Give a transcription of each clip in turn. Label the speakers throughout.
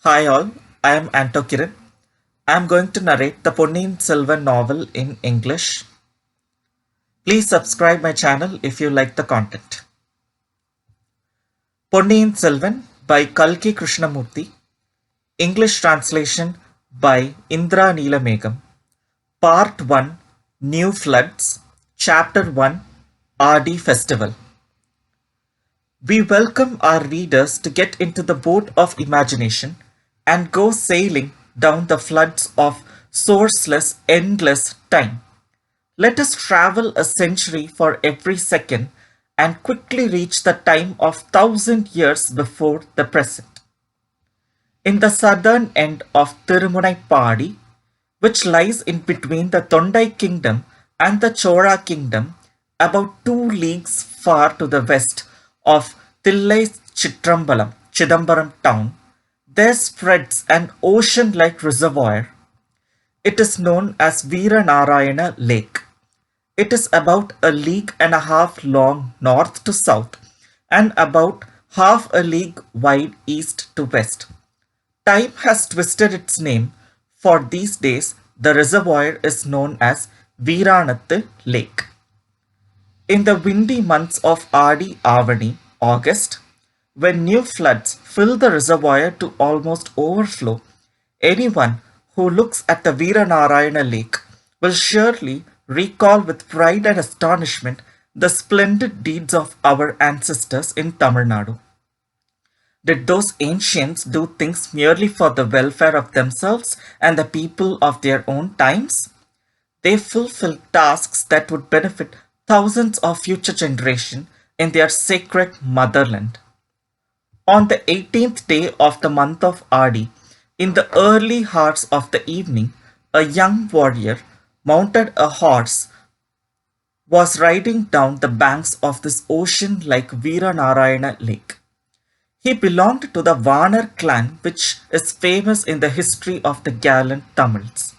Speaker 1: Hi all, I am Anto Kiran. I am going to narrate the Ponniyin Selvan novel in English. Please subscribe my channel if you like the content. Ponniyin Selvan by Kalki Kishnamurthy. English translation by Indra Neelamegam. Part 1 New Floods. Chapter 1 Aadi Festival. We welcome our readers to get into the boat of imagination and go sailing down the floods of sourceless, endless time. Let us travel a century for every second and quickly reach the time of 1,000 years before the present. In the southern end of Tirumunaipadi, which lies in between the Tondai kingdom and the Chola kingdom, about 2 leagues far to the west of Thillai Chidambaram town, there spreads an ocean-like reservoir. It is known as Veeranarayana Lake. It is about a league and a half long north to south and about half a league wide east to west. Time has twisted its name, for these days the reservoir is known as Veeranathu Lake. In the windy months of Aadi Avani, August, when new floods fill the reservoir to almost overflow, anyone who looks at the Veeranarayana Lake will surely recall with pride and astonishment the splendid deeds of our ancestors in Tamil Nadu. Did those ancients do things merely for the welfare of themselves and the people of their own times? They fulfilled tasks that would benefit thousands of future generations in their sacred motherland. On the 18th day of the month of Aadi, in the early hours of the evening, a young warrior, mounted a horse, was riding down the banks of this ocean like Veeranarayana Lake. He belonged to the Vanar clan, which is famous in the history of the gallant Tamils.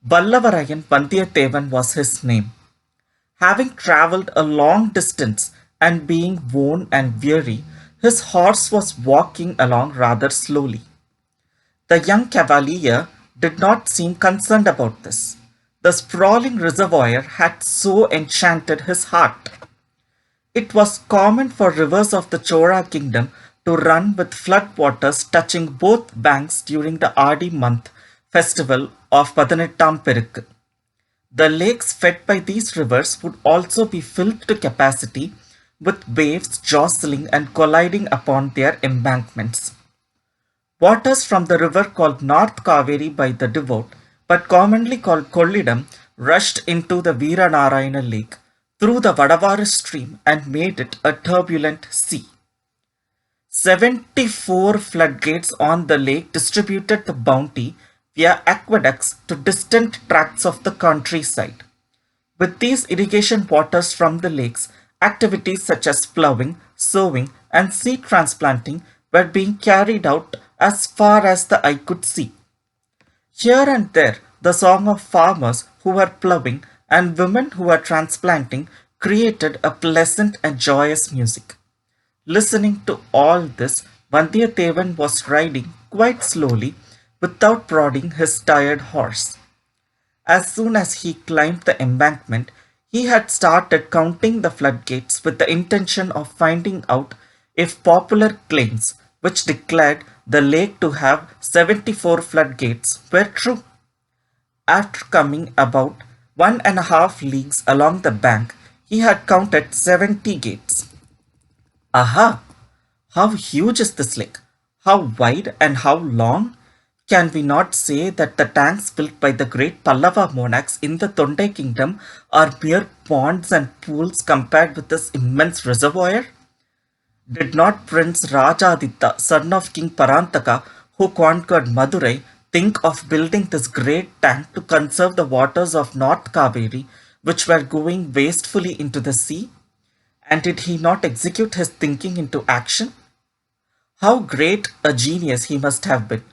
Speaker 1: Ballavarayan Vandiyathevan was his name. Having travelled a long distance and being worn and weary, his horse was walking along rather slowly. The young cavalier did not seem concerned about this. The sprawling reservoir had so enchanted his heart. It was common for rivers of the Chola kingdom to run with flood waters touching both banks during the Aadi month festival of Padanettam Perukku. The lakes fed by these rivers would also be filled to capacity with waves jostling and colliding upon their embankments. Waters from the river called North Kaveri by the devout, but commonly called Kollidam, rushed into the Veeranarayana lake through the Vadavara stream and made it a turbulent sea. 74 floodgates on the lake distributed the bounty via aqueducts to distant tracts of the countryside. With these irrigation waters from the lakes, activities such as ploughing, sowing, and seed transplanting were being carried out as far as the eye could see. Here and there, the song of farmers who were ploughing and women who were transplanting created a pleasant and joyous music. Listening to all this, Vandiyathevan was riding quite slowly without prodding his tired horse. As soon as he climbed the embankment, he had started counting the floodgates with the intention of finding out if popular claims, which declared the lake to have 74 floodgates, were true. After coming about 1.5 leagues along the bank, he had counted 70 gates. Aha! How huge is this lake? How wide and how long? Can we not say that the tanks built by the great Pallava monarchs in the Tondai kingdom are mere ponds and pools compared with this immense reservoir? Did not Prince Rajaditya, son of King Parantaka, who conquered Madurai, think of building this great tank to conserve the waters of North Kaveri, which were going wastefully into the sea? And did he not execute his thinking into action? How great a genius he must have been!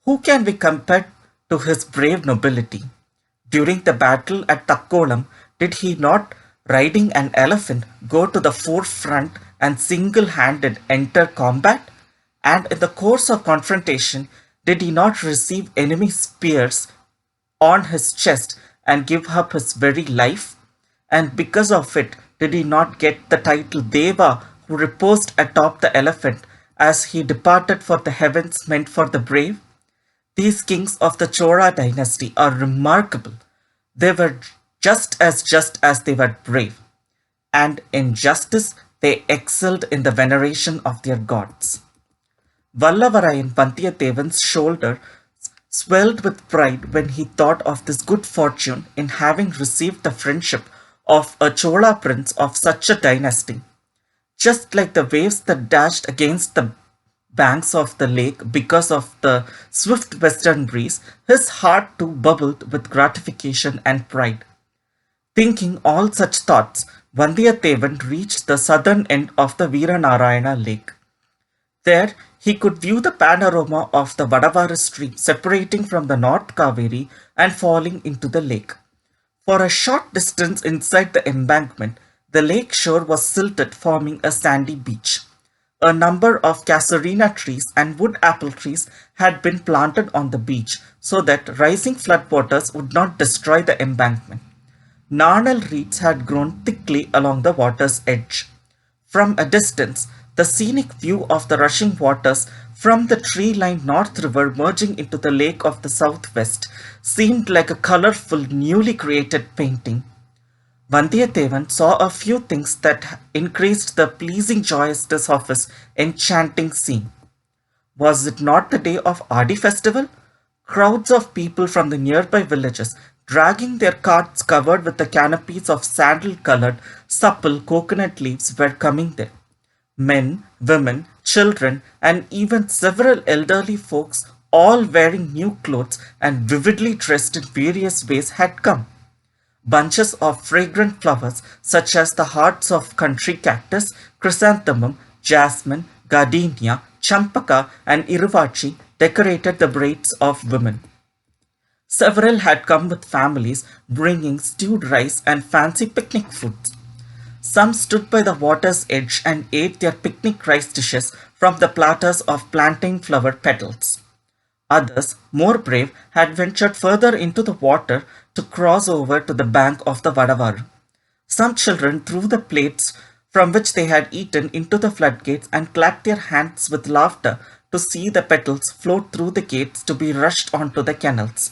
Speaker 1: Who can be compared to his brave nobility? During the battle at Takkolam, did he not, riding an elephant, go to the forefront and single-handed enter combat? And in the course of confrontation, did he not receive enemy spears on his chest and give up his very life? And because of it, did he not get the title Deva who reposed atop the elephant as he departed for the heavens meant for the brave? These kings of the Chora dynasty are remarkable. They were just as they were brave, and in justice they excelled in the veneration of their gods. Vallavarayan Vandiyathevan's shoulder swelled with pride when he thought of this good fortune in having received the friendship of a Chola prince of such a dynasty. Just like the waves that dashed against the banks of the lake because of the swift western breeze, his heart too bubbled with gratification and pride. Thinking all such thoughts, Vandiyathevan reached the southern end of the Veeranarayana lake. There, he could view the panorama of the Vadavara stream separating from the North Kaveri and falling into the lake. For a short distance inside the embankment, the lake shore was silted, forming a sandy beach. A number of casuarina trees and wood apple trees had been planted on the beach so that rising floodwaters would not destroy the embankment. Gnarled reeds had grown thickly along the water's edge. From a distance, the scenic view of the rushing waters from the tree-lined North River merging into the lake of the southwest seemed like a colorful, newly created painting. Vandiyathevan saw a few things that increased the pleasing joyousness of his enchanting scene. Was it not the day of Aadi festival? Crowds of people from the nearby villages, dragging their carts covered with the canopies of sandal-colored, supple coconut leaves, were coming there. Men, women, children, and even several elderly folks, all wearing new clothes and vividly dressed in various ways, had come. Bunches of fragrant flowers, such as the hearts of country cactus, chrysanthemum, jasmine, gardenia, champaka, and iruvachi, decorated the braids of women. Several had come with families, bringing stewed rice and fancy picnic foods. Some stood by the water's edge and ate their picnic rice dishes from the platters of plantain flower petals. Others, more brave, had ventured further into the water to cross over to the bank of the Vadavaru. Some children threw the plates from which they had eaten into the floodgates and clapped their hands with laughter to see the petals float through the gates to be rushed onto the canals.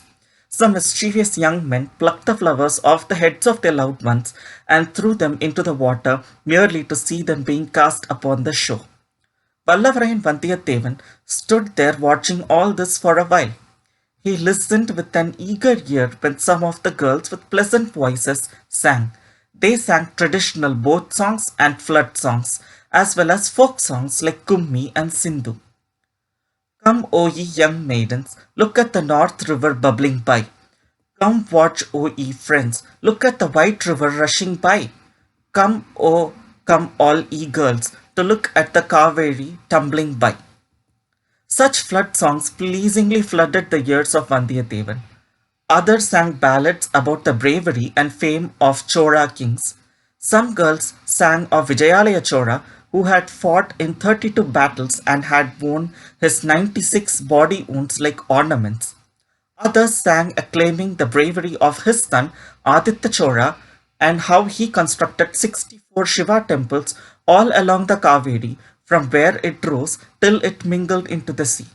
Speaker 1: Some mischievous young men plucked the flowers off the heads of their loved ones and threw them into the water merely to see them being cast upon the shore. Vallavarayan Vandiyathevan stood there watching all this for a while. He listened with an eager ear when some of the girls with pleasant voices sang. They sang traditional boat songs and flood songs, as well as folk songs like Kummi and Sindhu. Come, O ye young maidens, look at the North River bubbling by. Come watch, O ye friends, look at the White River rushing by. Come, O come all ye girls, to look at the Kaveri tumbling by. Such flood songs pleasingly flooded the ears of Vandiyathevan. Others sang ballads about the bravery and fame of Chora kings. Some girls sang of Vijayalaya Chora, who had fought in 32 battles and had worn his 96 body wounds like ornaments. Others sang acclaiming the bravery of his son Aditya Chora and how he constructed 64 Shiva temples all along the Kaveri from where it rose till it mingled into the sea.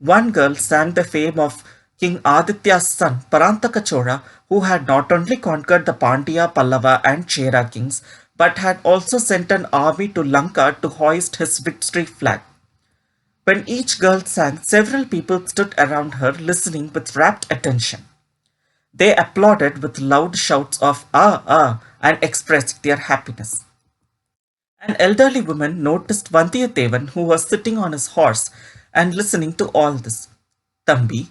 Speaker 1: One girl sang the fame of King Aditya's son Parantaka Chora, who had not only conquered the Pandya, Pallava and Chera kings, but had also sent an army to Lanka to hoist his victory flag. When each girl sang, several people stood around her listening with rapt attention. They applauded with loud shouts of "Ah, ah," and expressed their happiness. An elderly woman noticed Vandiyathevan, who was sitting on his horse and listening to all this. Thambi,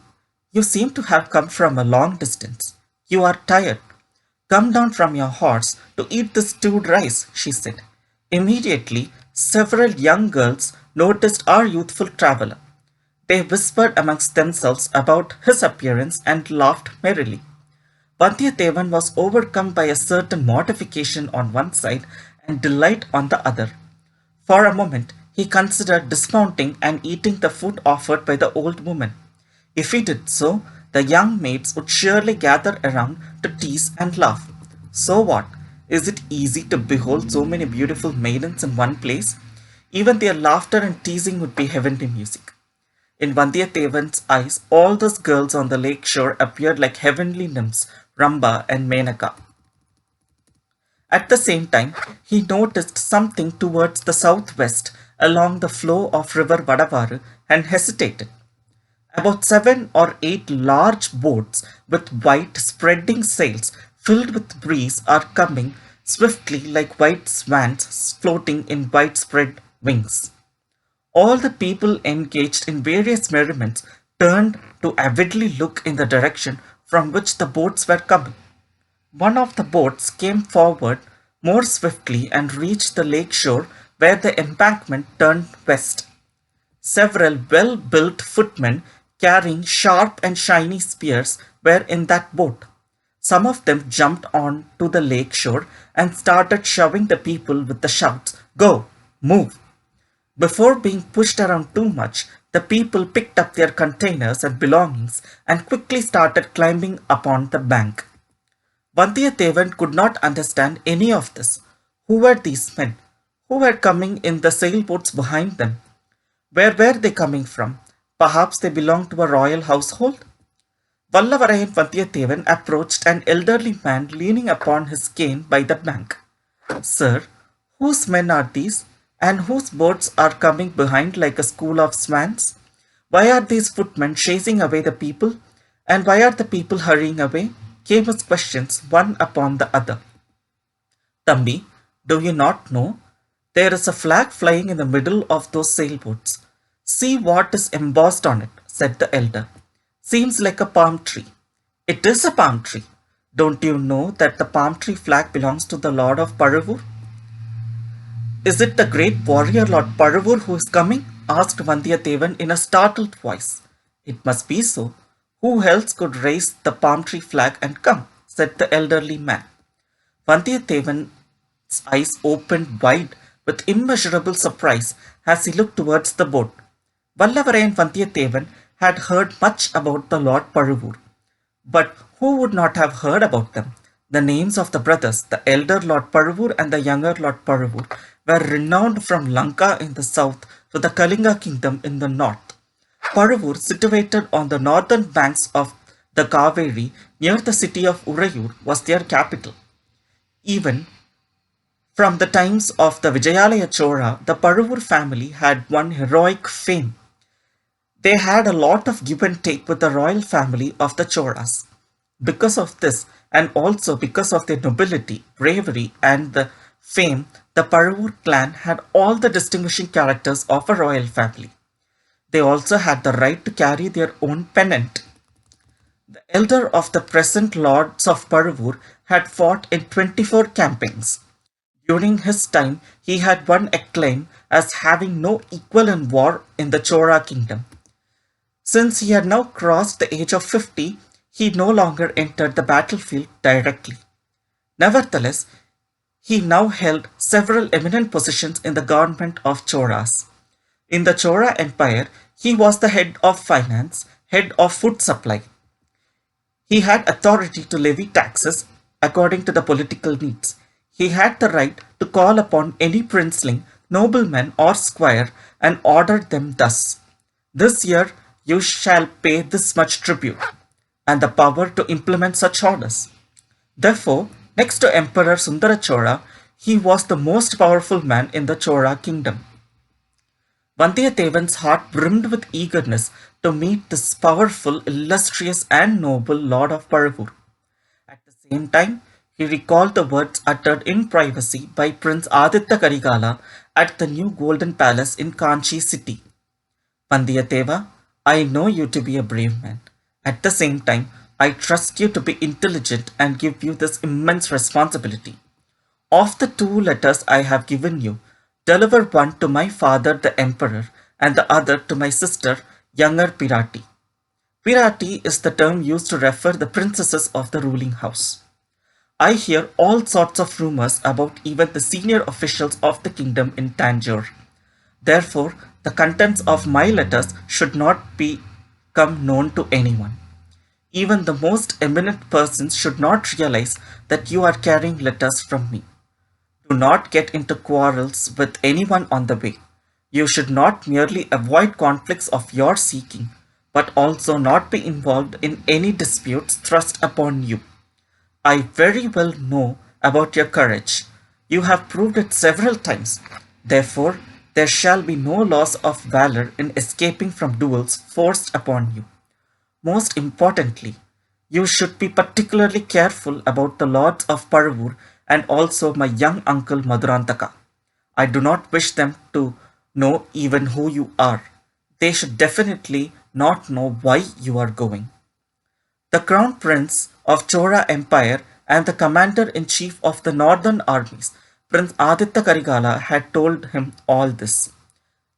Speaker 1: you seem to have come from a long distance. You are tired. Come down from your horse to eat this stewed rice, she said. Immediately, several young girls noticed our youthful traveler. They whispered amongst themselves about his appearance and laughed merrily. Vandiyathevan was overcome by a certain mortification on one side and delight on the other. For a moment, he considered dismounting and eating the food offered by the old woman. If he did so, the young maids would surely gather around to tease and laugh. So what? Is it easy to behold so many beautiful maidens in one place? Even their laughter and teasing would be heavenly music. In Vandiyathevan's eyes, all those girls on the lake shore appeared like heavenly nymphs, Ramba and Menaka. At the same time, he noticed something towards the southwest along the flow of river Vadavaru and hesitated. About 7 or 8 large boats with white spreading sails filled with breeze are coming swiftly like white swans floating in widespread wings. All the people engaged in various merriments turned to avidly look in the direction from which the boats were coming. One of the boats came forward more swiftly and reached the lake shore where the embankment turned west. Several well-built footmen carrying sharp and shiny spears were in that boat. Some of them jumped on to the lake shore and started shoving the people with the shouts, "Go! Move!" Before being pushed around too much, the people picked up their containers and belongings and quickly started climbing upon the bank. Vandiyathevan could not understand any of this. Who were these men? Who were coming in the sailboats behind them? Where were they coming from? Perhaps they belonged to a royal household? Vallavarayan Vandiyathevan approached an elderly man leaning upon his cane by the bank. "Sir, whose men are these? And whose boats are coming behind like a school of swans? Why are these footmen chasing away the people? And why are the people hurrying away?" came his questions one upon the other. "Tambi, do you not know? There is a flag flying in the middle of those sailboats. See what is embossed on it," said the elder. "Seems like a palm tree." "It is a palm tree. Don't you know that the palm tree flag belongs to the Lord of Paravur?" "Is it the great warrior Lord Paravur who is coming?" asked Vandiyathevan in a startled voice. "It must be so. Who else could raise the palm tree flag and come?" said the elderly man. Vandiyathevan's eyes opened wide with immeasurable surprise as he looked towards the boat. Vallavarayan Vandiyathevan had heard much about the Lord Paravur. But who would not have heard about them? The names of the brothers, the elder Lord Paravur and the younger Lord Paravur, were renowned from Lanka in the south to the Kalinga kingdom in the north. Paravur, situated on the northern banks of the Kaveri near the city of Urayur, was their capital. Even from the times of the Vijayalaya Chora, the Paravur family had won heroic fame. They had a lot of give and take with the royal family of the Choras. Because of this, and also because of their nobility, bravery, and the fame, the Paravur clan had all the distinguishing characters of a royal family. They also had the right to carry their own pennant. The elder of the present lords of Paravur had fought in 24 campaigns. During his time, he had won acclaim as having no equal in war in the Chora kingdom. Since he had now crossed the age of 50, he no longer entered the battlefield directly. Nevertheless, he now held several eminent positions in the government of Choras. In the Chora Empire, he was the head of finance, head of food supply. He had authority to levy taxes according to the political needs. He had the right to call upon any princeling, nobleman or squire and order them thus: "This year you shall pay this much tribute," and the power to implement such orders. Therefore, next to Emperor Sundara Chora, he was the most powerful man in the Chora kingdom. Vandiyathevan's heart brimmed with eagerness to meet this powerful, illustrious and noble Lord of Paravur. At the same time, he recalled the words uttered in privacy by Prince Aditya Karigala at the new Golden Palace in Kanchi city. "Vandiyateva, I know you to be a brave man. At the same time, I trust you to be intelligent and give you this immense responsibility. Of the 2 letters I have given you, deliver one to my father the emperor and the other to my sister, younger Pirati." Pirati is the term used to refer the princesses of the ruling house. "I hear all sorts of rumors about even the senior officials of the kingdom in Tanjore. Therefore, the contents of my letters should not become known to anyone. Even the most eminent persons should not realize that you are carrying letters from me. Do not get into quarrels with anyone on the way. You should not merely avoid conflicts of your seeking, but also not be involved in any disputes thrust upon you. I very well know about your courage. You have proved it several times. Therefore, there shall be no loss of valor in escaping from duels forced upon you. Most importantly, you should be particularly careful about the lords of Paravur and also my young uncle Madurantaka. I do not wish them to know even who you are. They should definitely not know why you are going. The crown prince of Chora Empire and the commander-in-chief of the northern armies, Prince Aditya Karigala, had told him all this.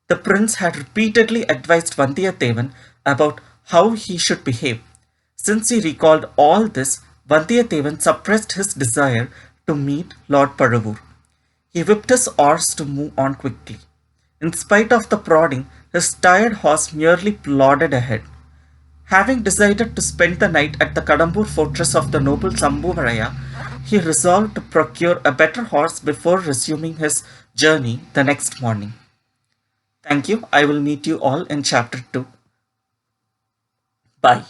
Speaker 1: The prince had repeatedly advised Vandiyathevan about how he should behave. Since he recalled all this, Vandiyathevan suppressed his desire to meet Lord Paravur. He whipped his horse to move on quickly. In spite of the prodding, his tired horse merely plodded ahead. Having decided to spend the night at the Kadambur fortress of the noble Sambhuvaraya, he resolved to procure a better horse before resuming his journey the next morning. Thank you. I will meet you all in chapter 2. Bye.